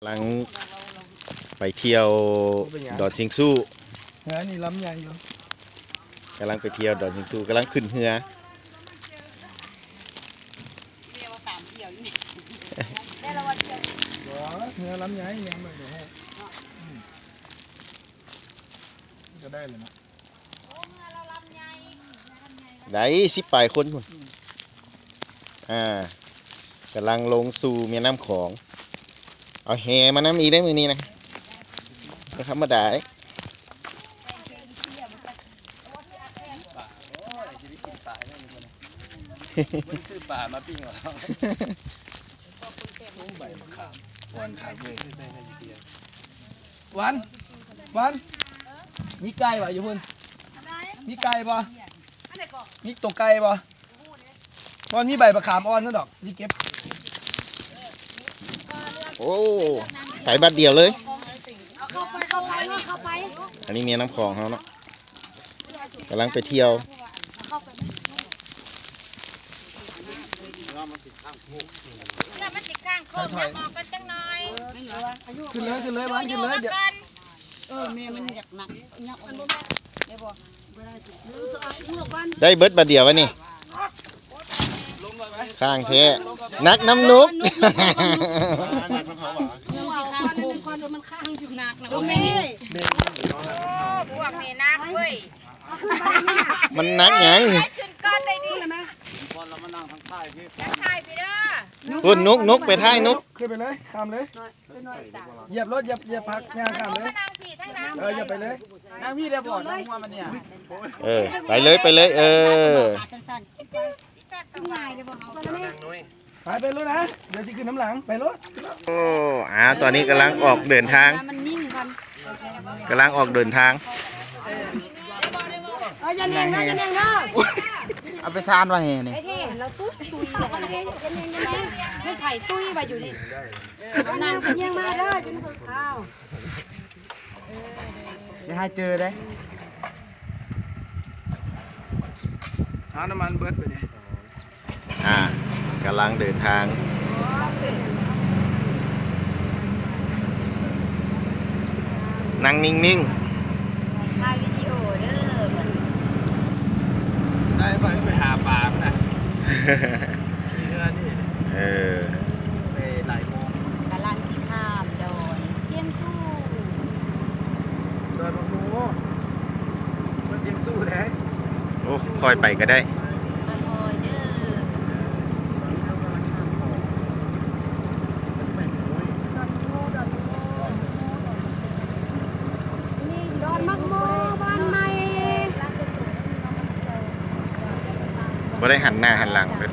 กำลังไปเที่ยวดอนซิงซูเฮ้ยนี่ล้ำใหญ่อยู่กำลังไปเที่ยวดอนซิงซูกำลังขึ้นเรือเนื้อล้ำใหญ่เนี่ยมันเดี๋ยวจะได้เลยนะได้18 คนคุณกำลังลงสู่แม่น้ำของเอาแหมาน้ำอีได้มือนี้นะก็ธรรมดาซื้อป่ามาปิ้งเหรอใบมะขามวันขายเลยได้ในเดียววันนี่ไก่ป่ะอยู่พุ่นนี่ไก่ป่ะนี่ตกไก่ป่ะวันนี้ใบมะขามอ่อนนั่นดอกที่เก็บโอ้ขายบัตรเดียวเลยเข้าไปอันนี้เมียน้ำของเขาเนาะกำลังไปเที่ยวแล้วมันติดข้างโค้งแล้วมองกันจังหน่อยขึ้นเลยวันขึ้นเลยเดี๋ยวแม่มันอยากหนักได้เบิร์ดบัตรเดียววะนี่ข้างแท้นักน้ำนุกมันข้างอยู่หนักนะแม่พวกนี้นักเว้ยมันนักไงขึ้นก้อนได้ดีก้อนเรามานั่งทางใต้พี่ทางใต้ไปเด้อพุ่นนุกไปท้ายนุกขึ้นไปเลยข้ามเลยเหยียบรถเหยียบพักงานข้ามเลยอย่าไปเลยนั่งพี่เดี๋ยวบอกนั่งหัวมันเนี่ยไปเลยไปรถนะเดี๋ยวจะขึ้นน้ำหลังไปรถโอ้ตอนนี้กำลังออกเดินทางกำลังออกเดินทางอย่าเน่งนะเอาไปซานว่าไงนี่เราตุ้ยให้ไข่ตุ้ยไปอยู่นี่นางยังมาเด้อจนถึงข้าวอย่าให้เจอได้หาน้ำมันเบิร์ดไปดิกำลังเดินทางนั่งนิ่งๆถ่ายวิดีโอเด้อได้ไปหาปลานะเรือนี่ไปหลายโมงกำลังสิข้ามโดนเสียงสู้โดนบางโมมันเสียงสู้แท้โอ้ค่อยไปก็ได้บ่ได้หันหน้าหันหลังเลย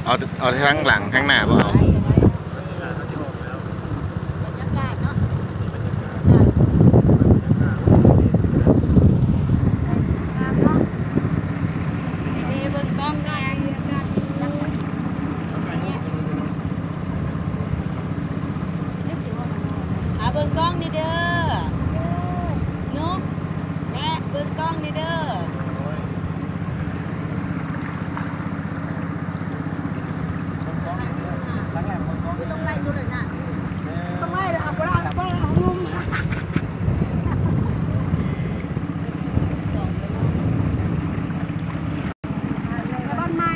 เอาทั้งหลังทั้งหน้าบ่เอาเบิ่งกล้องนี่เด้อนุ๊กแม่เบิ่งกล้องนี่เด้อต้องไล่สุดเลยนะต้องไล่เลยเอาไปเอาลุมบ้านใหม่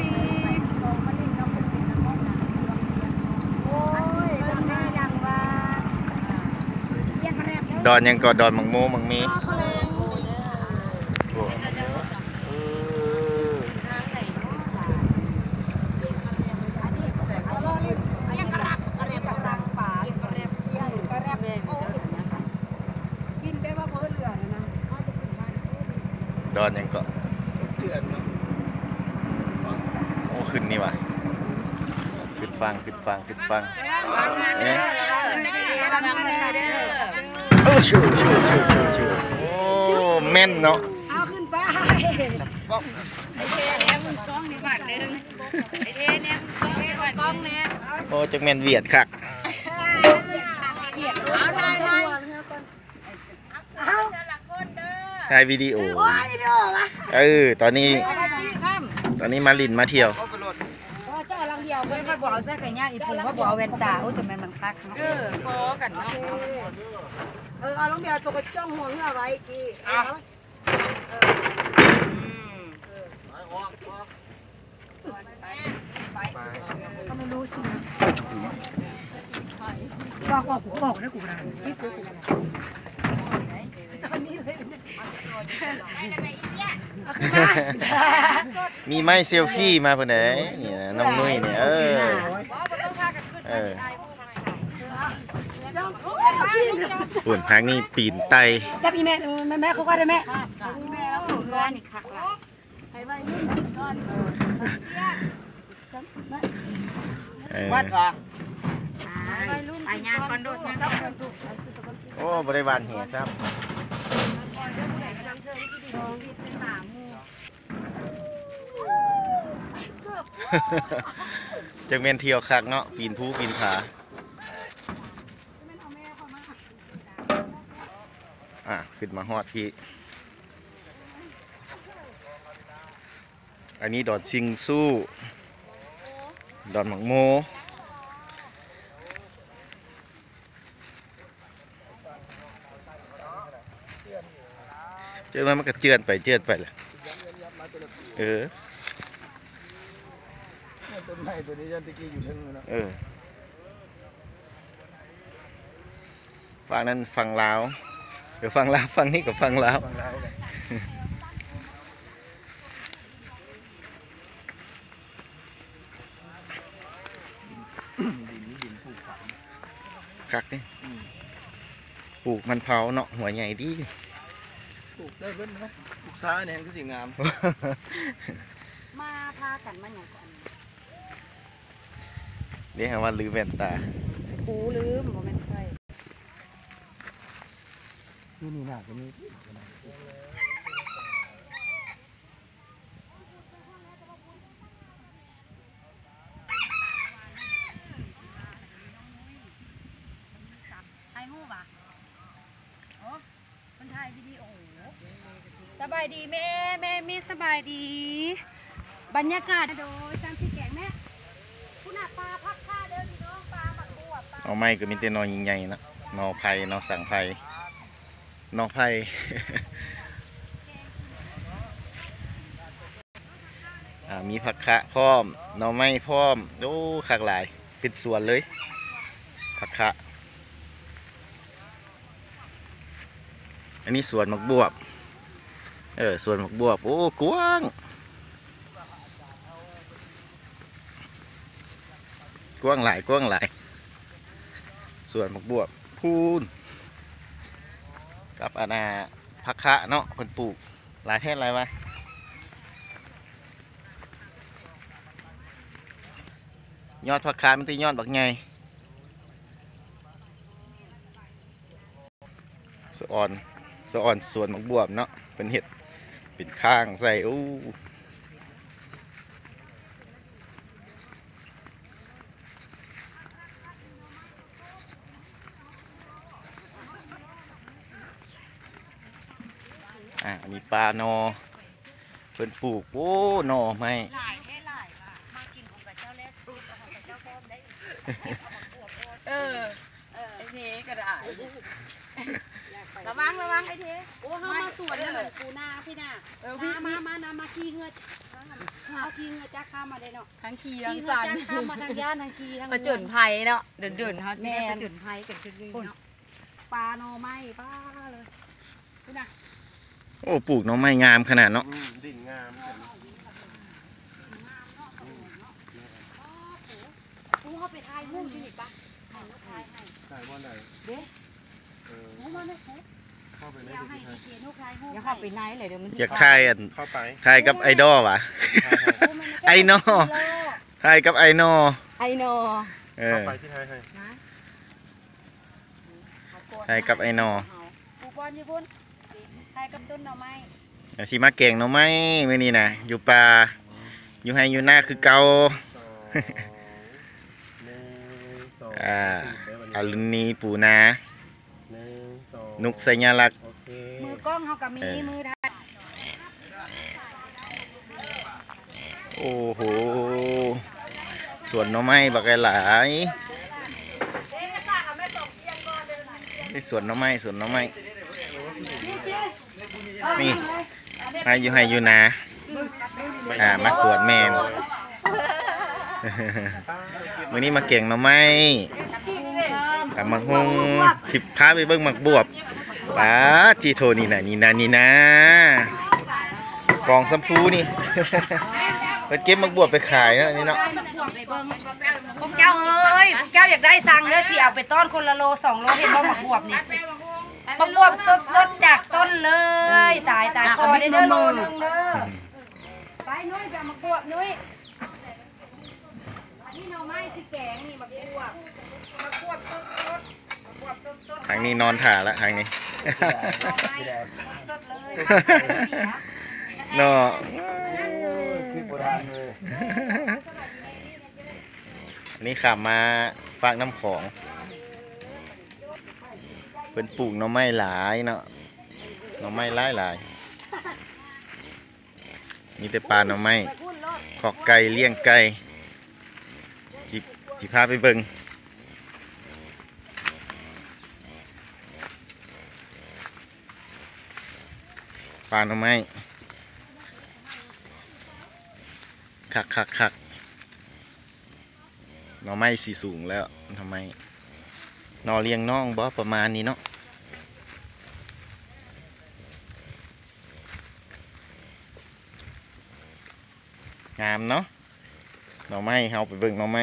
โอ้ยบ้านแม่ยังว่าดอนยังก็ดอนมังโมมังมีดอนยังก็เจือนเนาะโอ้ขึ้นนี่ว่ะขึ้นฟังชูโอ้แม่นเนาะเอาขึ้นไปไอเทเนี่ยมึงกล้องในบ้านนึงไอเทเนี่ยมึงกล้องเนี่ยโอ้จักแม่นเวียดคักเอาถ่ายเอาแต่ละคนเด้อ ถ่ายวิดีโอตอนนี้มาลินมาเที่ยว เจ้าลังเดียวเพื่อนเขาบอกเอาเสื้อไก่ย่างอีปูเขาบอกเอาแว่นตาโอ้จะมันคักเนาะพอกันเนาะเอาลังเดียวตัวกระจ้องหัวเพื่อไว้กี่ก็ไม่รู้สิบอกได้กูนะมีไม้เซลฟี่มาเพิ่นเด้นี่นะน้องนุ้ยเนี่ยปุ่นทางนี้ปีนไต จับอีแม่เขาก็ได้แม่อีแม่แล้วก้อนอีกคักละวัดว่ะ ไอ้ยางคอนโดด โอ้บริวารเหี่ยครับ จังเมนเที่ยวคักเนาะปีนภูปีนผาขึ้นมาฮอดพี่อันนี้ดอนซิงสู้ดอนหมักโมเจอแล้วมันก็เจือนไปแหละต้นไม้ตัวนี้ยันตะกี้อยู่ทั้งนั้นฝั่งนั้นฝั่งลาวฝั่งลาวฝั่งนี้กับฝั่งลาวคักนี่ปลูกมันเผาเนาะหัวใหญ่ดีปลูกได้เบิ้ลไหมปลูกซ้าเนี่ยก็สีงามมาพากันมาอย่างก่อนเรียกว่าลืมแว่นตาปูลืมโมเมนต์ใครนี่หน้าก็มีถ่ายรูปอ่ะโอ้คนถ่ายวิดีโอสบายดีแม่มีสบายดีบรรยากาศโดยตามที่แกงแม่คุณอาปลาพักข้าเดินพี่น้องปลาหมักบัวปลาเอาไม้ก็มีแต่นอใหญ่ๆนะนอไผ่นอสังไผ่นอไผ่มีผักคะพร้อมนอไม้พร้อมโอ้คักหลายเป็นสวนเลยผักคะอันนี้สวนหมักบวบสวนหมักบวบโอ้กว้างหลายสวนหมักบวบพูนกับอาณาผักคะเนาะคนปลูกหลายแท่นอะไรวะยอดผักคะมันตียอดบักไงสะอ่อนสวนหมักบวบเนาะเป็นเห็ดเป็นข้างใส่อู้อันนี้ปลาโนเป็นปลูกโอ้โนไม่หลายว่ะมากินของกับเจ้าแรกสูตรของกับเจ้าพร้อมได้ไอ้เทก็ได้ระวังไอ้เทโอ้เขามาสวนแล้วเหมือนปูนาพี่น่ะมาขี้เงือกเอาขี้เงือกจ้าข้ามาได้เนาะทั้งขี่ทั้งสัน ข้ามาทางย่านทางขี้ทั้งกระจุนไผ่เนาะเดินเขาแม่กกระระจุนไผ่กันจุนเนาะปลาโนไม้ปลาเลยพี่น่ะโอ้ปลูกน้องไม้งามขนาดเนาะดิ่งงามปูเขาไปทายมุ่งที่นี่ปะถ่ายรูปถ่ายให้บ่ไหนเด็กมาเนี่ยเข้าไปเลยให้เจนุกถ่ายรูปอย่าเข้าไปไหนเลยเดี๋ยวมันอยากถ่ายเข้าไปถ่ายกับไอดอลวะไอโนถ่ายกับไอโนเข้าไปที่ไทยให้ถ่ายกับไอโนปูบอลญี่ปุ่นถ่ายกับต้นหน่อไม้สิมาเก่งหน่อไม้เมื่อนี้นะอยู่ป่าอยู่ให้อยู่หน้าคือเก่าอารุณีปูนานุกสัญลักษณ์มือก กล้องเฮาก็มีมือถ่าย โอ้โหสวนหน่อไม้บักหลายนี่สวนหน่อไม้นี่ให้อยู่นามาสวนแม่นมื้อนี้มาเก่งหน่อไม้แต่มักฮุงสิพาไปเบิ่งหมักบวบป้าจีโทนี่นะกองสัมพูนี่ ไปเก็บหมักบวบไปขายนะนี่เนาะ พวกเจ้าเอ้ยพวกเจ้าอยากได้สั่งเด้อสิเอาไปต้อนคนละโล2 โลเห็นบ่หมักบวบนี่หมักบวบสดๆจากต้นเลยตายคอได้เด้อโลนึงเด้อไปนุ้ยไปหมักบวบนุ้ยอันนี้หน่อไม้สิแกงนี่หมักบวบสด ทางนี้นอนถ่าละทางนี้ สดเลย เนาะ คือโบราณเลย อันนี้ขับมาฝากน้ำของเป็นปลูกหน่อไม้หลายเนาะหน่อไม้หลายมีแต่ปลาหน่อไม้ขอกไก่เลี้ยงไก่สิพาไปเบิ่งปลาหน่อไม้คักหน่อไม้สีสูงแล้วทำไมนอเลี้ยงน้องบ่ประมาณนี้เนาะงามเนาะหน่อไม้เฮาไปเบิ่งหน่อไม้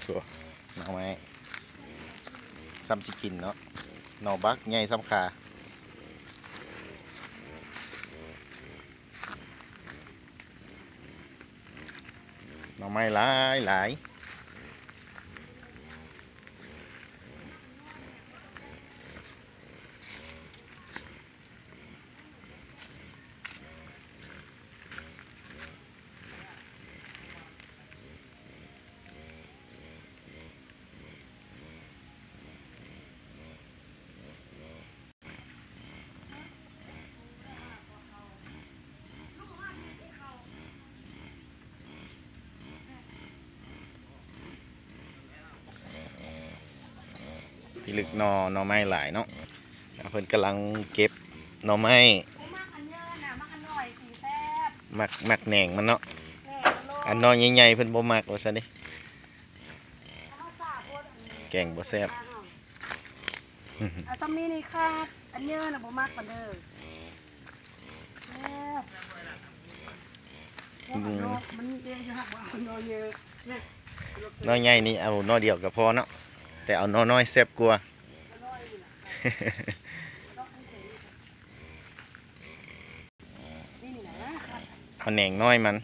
ตัวหน่อไม้ซ้ำสิกินเนาะหน่อบักใหญ่ซ้ำขาหน่อไม้หลายพี่ลึกหน่อไม้หลายเนาะเพิ่นกำลังเก็บหน่อไม้มักแหน่งมันเนาะอันนอใหญ่ๆเพิ่นบ่มักว่าซั่นดิแกงบ่แซ่บ ซัมมี่นี่ค่ะอันเยอะนะบ่มากกว่าเด้อมันเยอะอยู่หักบ่เอาน้อยเยอะ น้อยใหญ่นี่เอาน้อยเดียวก็พอเนาะแต่เอาน้อยแซ่บกว่า เอาแหน่งน้อยมัน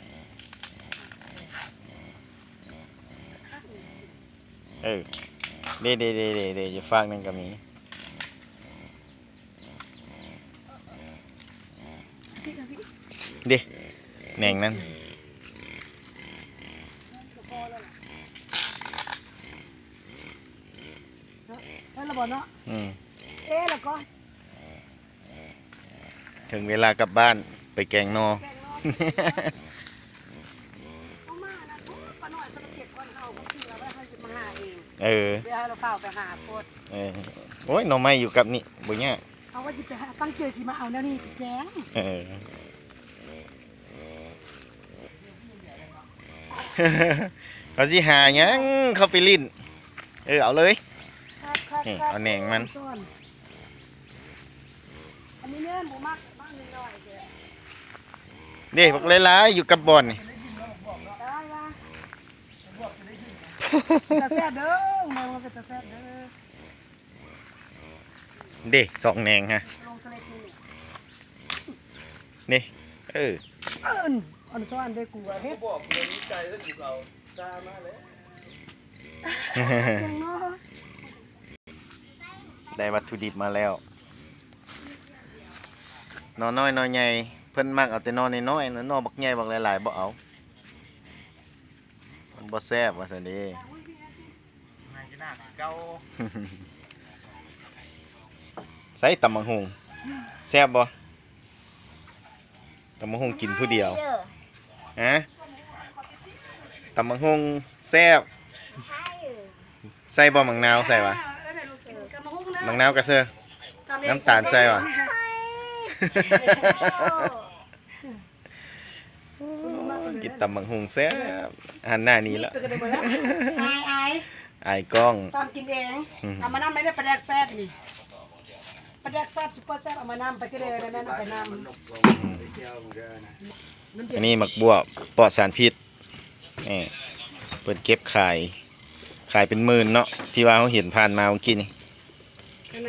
เด้จะฝากนั่นก็มีเด้แหน่งนั้น แล้วบ่เนาะแล้วก็ ถึงเวลากลับบ้านไปแกงนอ ป้าน้อยจะมาเก็บก่อนเฮาบางทีเราให้มาหาเอง เออ เดี๋ยวเราเฝ้าไปหาโคตร โอ้ยหน่อไม้อยู่กับนี่บ่ยาก เขาว่าจะไปหาตั้งเจอสิมาเอาแนวนี้แจ้ง เขาสิหาหยังเขาไปลิ้นเอาเลยนี่เอาแหน่งมัน อันนี้เนี่ยหมูมักบ้างนิดหน่อยเจ้ เด้บักหลายๆอยู่กับบ่อนนี่ ได้ละจะแซ่บเด้อเมืองมันเป็นจะแซ่บเด้อ เด้สองแหน่งฮะ ลงสเลดนี่ นี่อันซ้อนได้กูอ่ะเฮ็ด บอกเรื่องนี้ใจแล้วอยู่เราซามาแล้ว จังเนาะ ได้วัตถุดิบมาแล้วนอน้อยนอใหญ่เพิ่นมักเอาแต่นอน้อยๆนอบักใหญ่บักหลายๆบ่เอาบ่แซ่บว่าซั่นเด้ ส่ตำบักหุ่งแซ่บบ่ตำบักหุ่งกินผู้เดียวฮะตำบักหุ่งแซ่บใส่บ่มังนาวใส่วะมังนาวกระเซอน้ำตาลใส่วะ กินตำบักหุ่งแซ่บหันหน้านี้ละ ไอ้กล้อง ตามกินเองเอามานำไม่ได้ปลาแดกแซ่บนี่ปลาแดกแซ่บซุปเปอร์แซ่บเอามานำไปที่เดินนั่นเอาไปนำ อันนี้หมักบัวปลอดสารพิษนี่เปิดเก็บขายเป็นหมื่นเนาะที่ว่าเขาเห็นผ่านมาเมื่อกี้นี่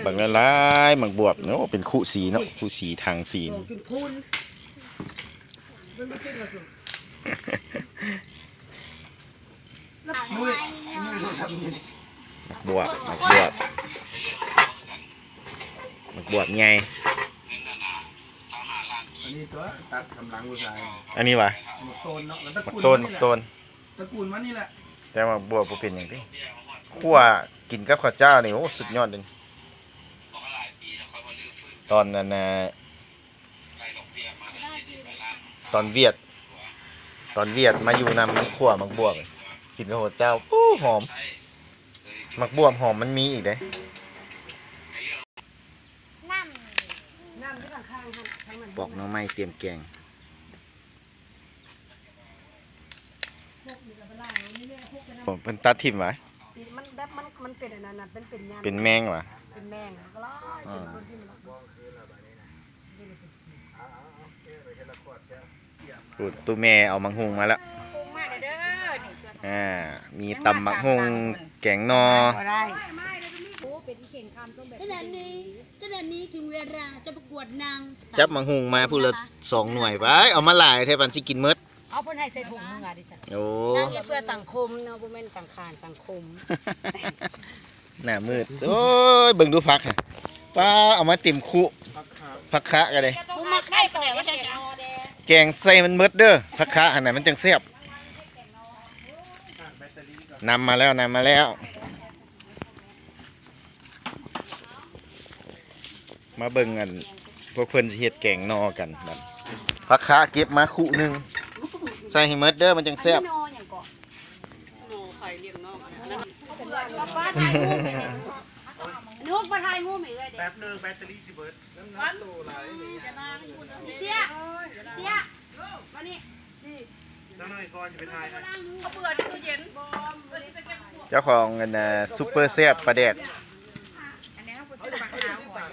บางละลายหมักบวบเนาะเป็นคู่สีเนาะคู่สีทางสีน กินพูน หมักบวบไง อันนี้ตัวตัดกำลังผู้ชาย อันนี้วะ หมกโตนเนาะแล้ว หมักต้น ตระกูลมันนี่แหละ แต่หมักบวบบ่เป็นอย่างที่คั่วกินกับข้าวเจ้านี่โอ้สุดยอดเลยตอนนั้นตอนเวียดมาอยู่นำมันขั่วหมักบวบกินกับข้าวเจ้าปู้หอมหมักบวบหอมมันมีอีกเด้ น้ำที่ข้างข้างทั้งนั้น ปอกหน่อไม้เตรียมแกงผมเป็นตัดทิ่มไว้ มันแบบมันเป็นอันนั้นเป็นยา เป็นแมงวะ เป็นแมงก็ร้อยเป็นคนที่มัน พูดตู้แม่เอามังหุงมาแล้วมีตำมังหุงแกงนอ ขณะนี้ถึงเวลาจะประกวดนาง จับมังหุงมาพูดละ2 หน่วยไปเอามาหลายเทปันสิกินเมด เอาเพิ่นให้ใส่ถุงมึงอ่ะดิฉัน โอ้ นางเฮ็ดเพื่อสังคมเนาะบ่แม่นสังขารสังคม หน้ามืดโอ้ยเบิ่งดูผักฮะป้าเอามาติ่มคุผักคะกันเลย ผู้มักได้ปานใดว่าจะเอา แกงใส่มันเมดเด้อผักคะอันไหนมันจังแซ่บนำมาแล้วมาเบิ่งกันพวกเพิ่นสิเฮ็ดแกงนอกันบัดผักคะเก็บมาคุหนึงใส่ให้เมดเด้อมันจังแซ่บ ลูกมาทายงูไม่เลยแป๊บนึงแบตเตอรี่สิเบิร์ดเตี้ยมานี่ เจ้าของเงินซุปเปอร์แซ่บปลาแดก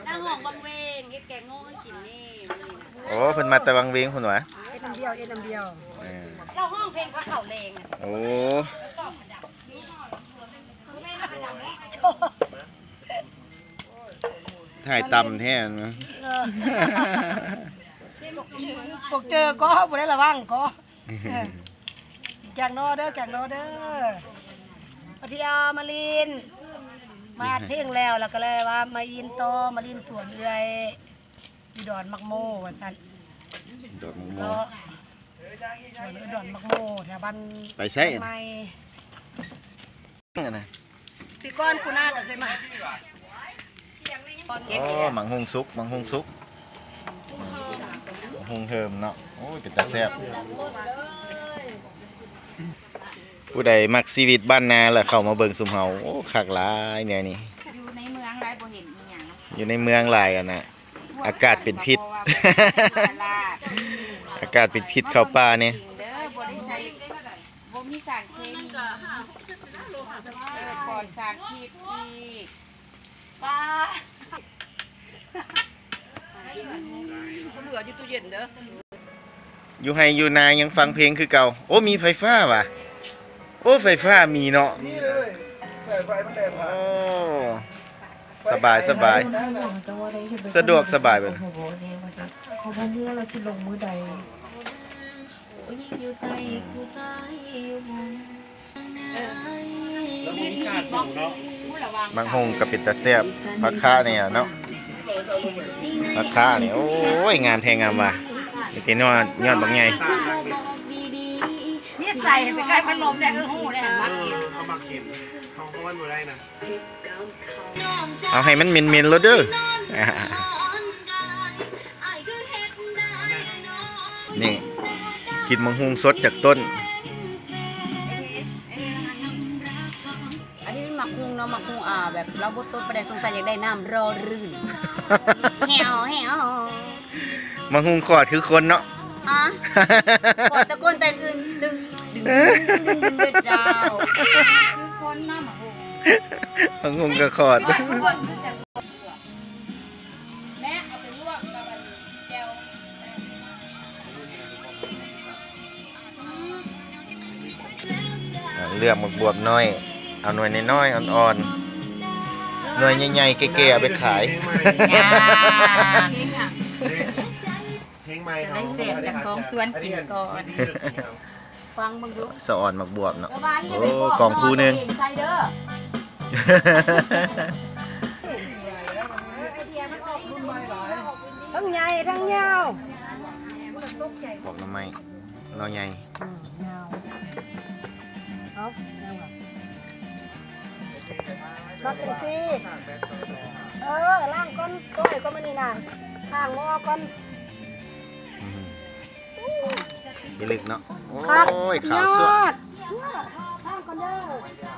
นางห่องบางเวงเฮ็ดแกงโง่ให้กินนี่ โอ้เพิ่นมาแต่วังเวงพุ่นวะ เอ็ดน้ำเดียว เราห้องเพลงพระเขาเลง โอ้ถ่ายตำแท้นะ พวกเจอก็บ่ได้ระวังก็แกงโนเด้อปฏิยามาลินมาเพ่งแล้วก็เลยว่ามาอินโตมาลินสวนเอื้อยอยู่ดอนมักโมว่าซั่น โดดม ก็ อ สวนดอนมักโมแถวบ้าน ไปใช้ ใหม่ อันนะ ปีก้อนกูน่าก็เคยมา โอ้หมังฮงซุกหมังฮงเฮิมเนาะโอ้ยเป็นตาแซ่บผู้ใดมักชีวิตบ้านนาแล้วเข้ามาเบิ่งซุมเฮาโอ้คักหลายเนี่ยนี่ อยู่ในเมืองไรบ่เห็นอีหยัง อยู่ในเมืองหลายอ่ะนะอากาศเป็นพิษ อากาศเป็นพิษเข้าป่าเนี่ย เด้อบ่ได้ใช้บ่มีสารเคมีปลอดสารพิษอีกป้า เหลืออยู่ตู้เย็นเด้อ อยู่ให้อยู่นายังฟังเพลงคือเก่าโอ้มีไฟฟ้าว่ะโอ้ไฟฟ้ามีเนาะ นี่เลยใส่ไฟมันแดง โอ้สบายสะดวกสบายไปเลย เขาบอกเมื่อเราสิลงมือใดยิ่งอยู่ใกล้คือสายอยู่มองบางฮงกับเป็ดตาแซ่บผักค้าเนี่ยเนาะผักค้าเนี่ยโอ้ยงามแทงงามว่ะนี่กินยอดบางไง นี่ใส่ไปใกล้พัดลมได้หูได้มักกิน เอามากินเขาไว้บ่ได้นะ เอาให้มันเหม็นๆแล้วเด้อ นี่กินมังหุงสดจากต้น อันนี้หมักฮุงเนาะหมักฮุงแบบเราบ่สดบ่ได้สงสัยอยากได้น้ำรอรื่นแหวแหว มังหุงขอดคือคนเนาะ อ่ะขอตะโกนแต่อื่นดึงดึงดึงดึงดึงเจ้า คือคนน้ำหมักหุง มังหุงก็ขอด แม่เอาไปลวกกับเซล เลือกหมกบวบน้อย เอาหน่วยน้อยๆอ่อนๆหน่วยใหญ่ๆแก่ๆเอาไปขาย เพลงใหม่ได้เสียงจากของสวนกินก่อนฟังมึงดู สะอ่อนหมกบวบเนาะ บ้าน โอ้กองคูนึง ใส่เด้อ ทั้งใหญ่ทั้งยาว บอกทำไมเราใหญ่ เอารถจังซี่ล่างก้อนซอยก็มานี่น่ะข้างหม้อก้อน อย่าลึกเนาะโอ้ ครับ ย สุด ขาวย สว อ ด ดข้างก้อนเด้อ